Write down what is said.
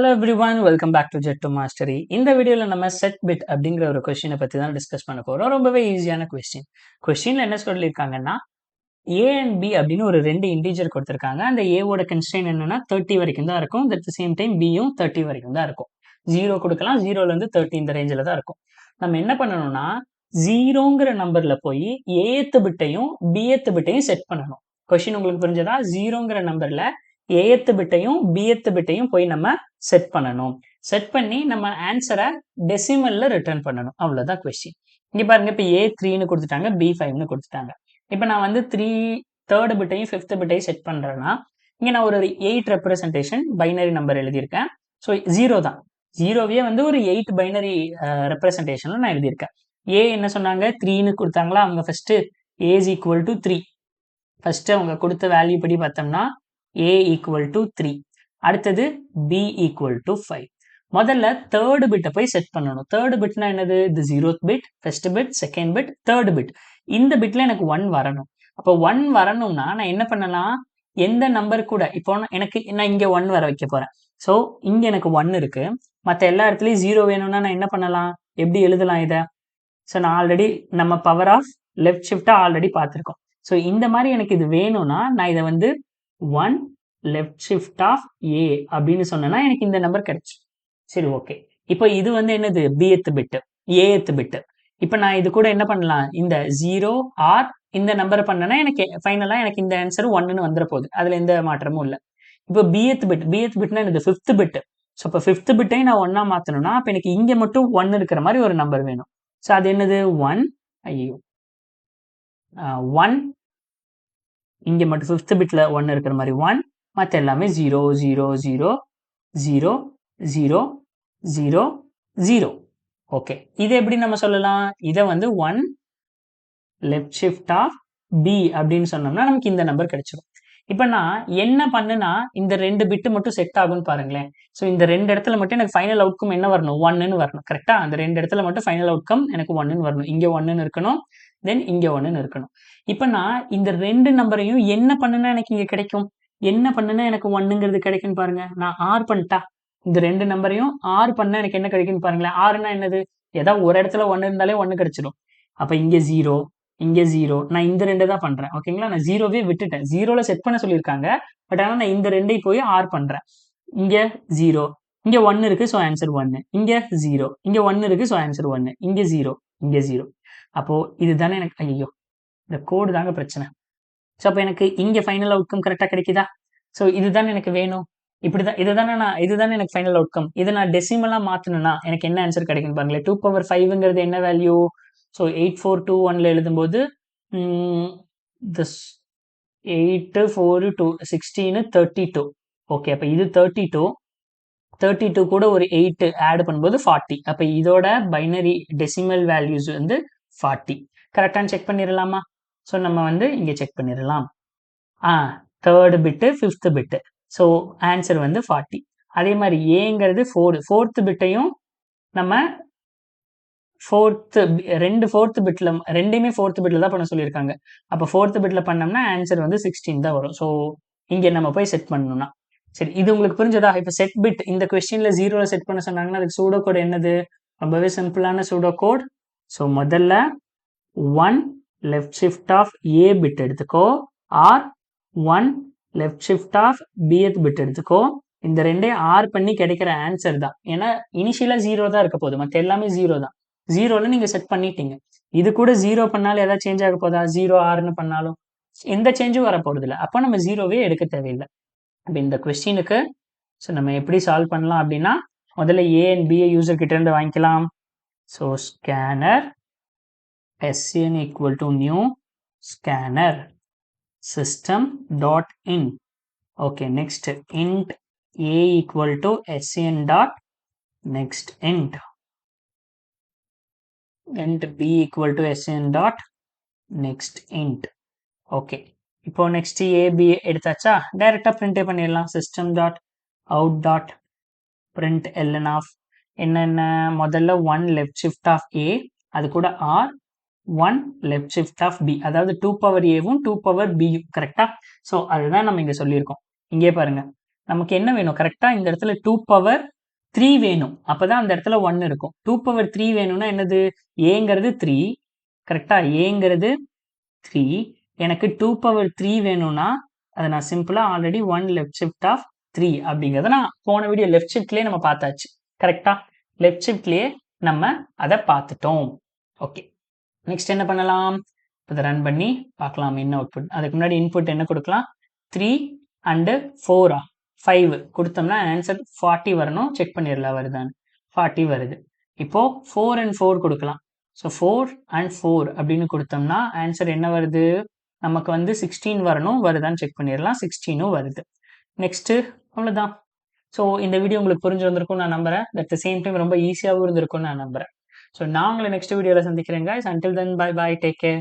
Hello everyone, welcome back to Jet to Mastery. இந்த வீடியோல நம்ம செட் பிட் அப்படிங்கிற ஒரு கொஸ்டினை பத்தி தான் டிஸ்கஸ் பண்ண போறோம். ரொம்பவே ஈஸியான கொஸ்டின்ல என்ன சொல்லியிருக்காங்கன்னா a and b அப்படின்னு ஒரு ரெண்டு இன்டீஜர் கொடுத்திருக்காங்க. அந்த a ஓட கன்ஸ்ட்ரெயின் என்னன்னா 30 வரைக்கும் தான் இருக்கும். At the same time b யும் 30 வரைக்கும் தான் இருக்கும். 0 கொடுக்கலாம், 0ல இருந்து 30 இந்த ரேஞ்சில தான் இருக்கும். நம்ம என்ன பண்ணணும்னா 0ங்கிற நம்பர்ல போய் ஏத் பிட்டையும் bth பிட்டையும் செட் பண்ணணும். கொஸ்டின் உங்களுக்கு புரிஞ்சதா? 0ங்கிற நம்பர்ல ஏத் பிட்டையும் bth பிட்டையும் போய் நம்ம செட் பண்ணணும். செட் பண்ணி நம்ம ஆன்சரை டெசிமல்ல ரிட்டர்ன் பண்ணணும். அவ்வளவுதான் கொஸ்டின். இங்க பாருங்க, இப்ப A3ன்னு கொடுத்துட்டாங்க, B5ன்னு கொடுத்துட்டாங்க. இப்ப நான் வந்து தேர்ட் பிட்டையும் ஃபிஃப்த் பிட்டையும் செட் பண்றேன்னா இங்க நான் ஒரு 8 ரெப்ரசன்டேஷன் பைனரி நம்பர் எழுதியிருக்கேன். ஸோ 0 தான். 0வே வந்து ஒரு 8 பைனரி ரெப்ரசன்டேஷன்ல நான் எழுதியிருக்கேன். ஏ என்ன சொன்னாங்க? 3ன்னு கொடுத்தாங்களா? அவங்க first A is equal to 3. First அவங்க கொடுத்த வேல்யூ படி பார்த்தோம்னா A equal to 3. அடுத்தது B equal to 5. முதல்ல தேர்ட் பிட்டை போய் செட் பண்ணணும். தேர்ட் பிட்னா என்னது? இது 0th bit, first bit, second bit, third bit. இந்த பிட்ல எனக்கு 1 வரணும். அப்போ 1 வரணும்னா நான் என்ன பண்ணலாம்? எந்த நம்பர் கூட இப்போ நான் இங்க 1 வர வைக்க போறேன். ஸோ இங்க எனக்கு 1 இருக்கு. மற்ற எல்லா இடத்துலயும் 0 வேணும்னா நான் என்ன பண்ணலாம்? எப்படி எழுதலாம் இதை? ஸோ நான் ஆல்ரெடி நம்ம பவர் ஆஃப் லெஃப்ட் ஷிஃப்டா ஆல்ரெடி பார்த்துருக்கோம். ஸோ இந்த மாதிரி எனக்கு இது வேணும்னா நான் இதை வந்து 1 லெஃப்ட் ஷிஃப்ட் ஆஃப் A அப்படின்னு சொன்னேன்னா எனக்கு இந்த நம்பர் கிடைச்சு. சரி, ஓகே. இப்போ இது வந்து என்னது? bth bit, ath bit. இப்போ நான் இது கூட என்ன பண்ணலாம்? இந்த 0 ஆர் இந்த நம்பர் பண்ணனா எனக்கு ஃபைனலா எனக்கு இந்த ஆன்சர் 1ன்னு வந்துட போகுது. அதுல எந்த மாற்றமும் இல்லை. இப்போ bth பிட்னா என்னது? Fifth bit. ஸோ இப்போ ஃபிஃப்த் பிட்டையும் நான் 1ஆ மாத்தணும்னா அப்ப எனக்கு இங்க மட்டும் 1 இருக்கிற மாதிரி ஒரு நம்பர் வேணும். ஸோ அது என்னது? 1 இங்க மட்டும் ஃபிஃப்த் பிட்ல 1 இருக்கிற மாதிரி 1, மற்ற எல்லாமே 0 0 0 0 0 0 0. ஓகே, இதை எப்படி நம்ம சொல்லலாம்? இதை வந்து 1 லெஃப்ட் ஷிஃப்ட் ஆஃப் B அப்படின்னு சொன்னோம்னா நமக்கு இந்த நம்பர் கிடைச்சிடும். இப்போ நான் என்ன பண்ணுனா இந்த ரெண்டு பிட்டு மட்டும் செட் ஆகும்னு பாருங்களேன். ஸோ இந்த ரெண்டு இடத்துல மட்டும் எனக்கு ஃபைனல் அவுட்கம் என்ன வரணும்? 1ன்னு வரணும். கரெக்டா? அந்த ரெண்டு இடத்துல மட்டும் ஃபைனல் அவுட்கம் எனக்கு 1ன்னு வரணும். இங்க 1ன்னு இருக்கணும், தென் இங்க 1ன்னு இருக்கணும். இப்போ நான் இந்த ரெண்டு நம்பரையும் என்ன பண்ணுனா எனக்கு இங்க கிடைக்கும்? என்ன பண்ணுனா எனக்கு 1ங்கிறது கிடைக்கும்னு பாருங்க. நான் ஆர் பண்ணிட்டா இந்த ரெண்டு நம்பரையும் ஆர் பண்ணா எனக்கு என்ன கிடைக்கும்னு பாருங்களேன். ஆறுனா என்னது? ஏதாவது ஒரு இடத்துல 1 இருந்தாலே 1 கிடைச்சிடும். அப்ப இங்க 0, இங்க 0. நான் இந்த ரெண்டு தான் பண்றேன். ஓகேங்களா? நான் 0வே விட்டுட்டேன். 0ல செட் பண்ண சொல்லியிருக்காங்க. பட் ஆனால் நான் இந்த ரெண்டையும் போய் ஆர் பண்றேன். இங்க 0, இங்க 1 இருக்கு, ஸோ ஆன்சர் 1. இங்க 0, இங்க 1 இருக்கு, ஸோ ஆன்சர் 1. இங்க 0, இங்க 0. அப்போ இதுதானே எனக்கு, ஐயோ இந்த கோடு தாங்க பிரச்சனை. ஸோ அப்போ எனக்கு இங்க ஃபைனல் அவுட்கம் கரெக்டா கிடைக்குதா? ஸோ இதுதானே எனக்கு வேணும். இப்படிதான் இதுதானே எனக்கு ஃபைனல் அவுட்கம். இதை நான் டெசிமலா மாத்தணும்னா எனக்கு என்ன ஆன்சர் கிடைக்கும் பாருங்களேன். 2/5ங்கிறது என்ன வேல்யூ? ஸோ 8421ல எழுதும்போது 8 4 2 16 32. ஓகே, அப்ப இது 32 கூட ஒரு 8 ஆட் பண்ணும்போது 40. அப்ப இதோட பைனரி டெசிமல் வேல்யூஸ் வந்து 40. கரெக்டான்னு செக் பண்ணிடலாமா? ஸோ நம்ம வந்து இங்க செக் பண்ணிடலாம். தேர்ட் பிட்டு, ஃபிஃப்த் பிட்டு. ஸோ ஆன்சர் வந்து 40. அதே மாதிரி ஏங்கிறது 4, ஃபோர்த் பிட்டையும் நம்ம ரெண்டுமே ஃபோர்த் பிட்ல தான் பண்ண சொல்லியிருக்காங்க. அப்ப ஃபோர்த் பிட்ல பண்ணோம்னா ஆன்சர் வந்து 16 தான் வரும். ஸோ இங்க நம்ம போய் செட் பண்ணணும்னா சரி, இது உங்களுக்கு புரிஞ்சதா? இப்ப செட் பிட் இந்த கொஸ்டின்ல 0ல செட் பண்ண சொன்னாங்கன்னா அதுக்கு சூடோ கோட் என்னது? ரொம்பவே சிம்பிளான சூடோ கோட். ஸோ முதல்ல 1 left shift of A bit எடுத்துக்கோ, or 1 left shift of bth bit எடுத்துக்கோ. இந்த ரெண்டையும் ஆர் பண்ணி கிடைக்கிற ஆன்சர் தான். ஏன்னா இனிஷியலா 0 தான் இருக்க போகுது, மற்ற எல்லாமே 0 தான். 0ல நீங்க செட் பண்ணிட்டீங்க. இது கூட 0 பண்ணாலும் ஏதாவது சேஞ்ச் ஆக போதா? 0 ஆர்னு பண்ணாலும் எந்த சேஞ்சும் வர போறது இல்லை. அப்ப நம்ம 0வே எடுக்க தேவையில்லை. அப்ப இந்த கொஸ்டினுக்கு ஸோ நம்ம எப்படி சால்வ் பண்ணலாம் அப்படின்னா முதல்ல A and B யூசர் கிட்ட இருந்து வாங்கிக்கலாம். So scanner SN equal to new scanner system dot in. Okay, next int A equal to SN dot next int B equal to SN dot next int. Okay, இப்போ next AB எடுத்தாச்சா? டைரக்டா print பண்ணிடலாம். System dot out dot print ln of என்னென்ன? முதல்ல 1 left shift of A, அது கூட or 1 left shift of B, அதாவது 2 power ஏவும் 2 பவர் பியும். கரெக்டா? ஸோ அதுதான் நம்ம இங்க சொல்லியிருக்கோம். இங்கே பாருங்க, நமக்கு என்ன வேணும் கரெக்டா இந்த இடத்துல 2 பவர் 3 வேணும். அப்பதான் அந்த இடத்துல 1 இருக்கும். 2 பவர் 3 வேணும்னா என்னது? ஏங்கிறது 3 கரெக்டா? ஏங்கிறது 3 எனக்கு 2 பவர் 3 வேணும்னா அதை நான் சிம்பிளா ஆல்ரெடி 1 லெஃப்ட் ஷிஃப்ட் ஆஃப் 3 அப்படிங்கிறத நான் போன வீடியோ லெஃப்ட் ஷிஃப்ட்லயே நம்ம பார்த்தாச்சு. கரெக்டா? லெஃப்ட் ஷிஃப்ட்லயே நம்ம அதை பார்த்துட்டோம். ஓகே, நெக்ஸ்ட் என்ன பண்ணலாம்? இதை ரன் பண்ணி பார்க்கலாம் என்ன அவுட்புட். அதுக்கு முன்னாடி இன்புட் என்ன கொடுக்கலாம்? 3 அண்டு 4 5 கொடுத்தோம்னா ஆன்சர் 40 வரணும். செக் பண்ணிடலாம் வருதான்னு. 40 வருது. இப்போ 4 அண்ட் 4 கொடுக்கலாம். ஸோ 4 அண்ட் 4 அப்படின்னு கொடுத்தோம்னா ஆன்சர் என்ன வருது? நமக்கு வந்து 16 வரணும். வருதான்னு செக் பண்ணிடலாம். 16ம் வருது. நெக்ஸ்ட் அவ்வளோதான். ஸோ இந்த வீடியோ உங்களுக்கு புரிஞ்சு வந்திருக்கும் நான் நம்புறேன். அட் த சேம் டைம் ரொம்ப ஈஸியாகவும் இருந்திருக்கும்னு நான் நம்புறேன். ஸோ நான் உங்களை நெக்ஸ்ட் வீடியோவில் சந்திக்கிறேன் guys. Until then, bye bye, take care.